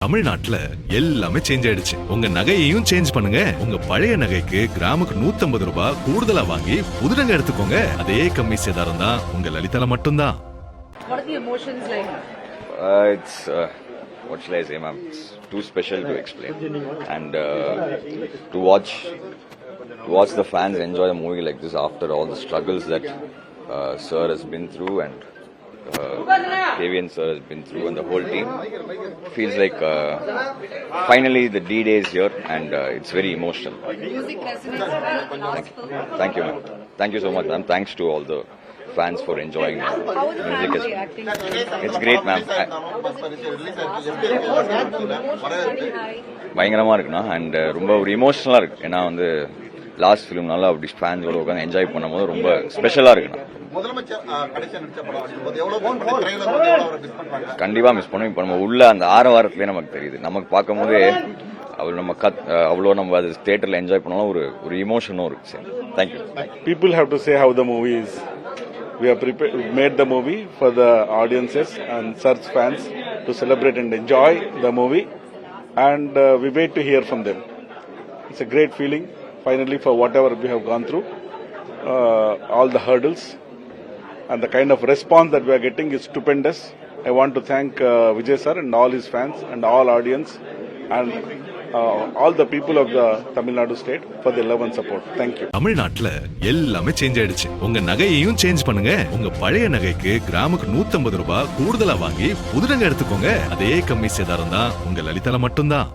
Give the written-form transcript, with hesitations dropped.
தமிழ்நாட்டுல எல்லாமே சேஞ்ச் ஆயிடுச்சு. உங்க நகையையும் சேஞ்ச் பண்ணுங்க. உங்க பழைய நகைக்கு கிராமுக்கு 150 ரூபாய் கூடுதலா வாங்கி புது நகை எடுத்துக்கோங்க. அதே கம்மி சேதாரம் தான் உங்க லலிதால மட்டும்தான். What are the emotions like? It's what shall I say, ma'am? It's too special to explain. And to watch the fans enjoy a movie like this after all the struggles that Sir has been through and Devian Sir has been through and the whole team feels like finally the D-Day is here and it's very emotional. Music resonates well last film. Thank you, ma'am. Thank you so much, ma'am. Thanks to all the fans for enjoying How are the music. fans reacting to it? It's great, ma'am. பயங்கரமா இருக்குண்ணா and ரொம்ப ஒரு இமோஷனலா இருக்கு. ஏன்னா வந்து last film நல்லா அப்படி ஃபேன்ஸோட உட்காந்து என்ஜாய் பண்ணும்போது ரொம்ப ஸ்பெஷலா இருக்குண்ணா. கண்டிப்பா மிஸ் பண்ணுவோம். இப்போ நம்ம உள்ள அந்த ஆரவாரத்திலே நமக்கு தெரியுது. நமக்கு பார்க்கும் போதே அவ்வளோ நம்ம அது தியேட்டர்ல என்ஜாய் பண்ணாலும் ஒரு இமோஷனும் இருக்கு. சரி, thank you. People have to say how the movie is. We have made the movie for the audiences and Sir's fans to celebrate and enjoy the movie, and we wait to hear from them. It's a great feeling, finally, for whatever we have gone through, all the hurdles, and the kind of response that we are getting is stupendous. I want to thank Vijay sir and all his fans and all audience and all the people of the Tamil Nadu state for their love and support. Thank you. தமிழ்நாட்டுல எல்லாமே change ஆயிடுச்சு. உங்க நகையையும் change பண்ணுங்க. உங்க பழைய நகைக்கு கிராமுக்கு 150 ரூபாய் கூடுதலா வாங்கி புது நகை எடுத்துக்கோங்க. அதே கம்மி சேதாரம் தான் உங்க லலிதால மட்டும்தான்.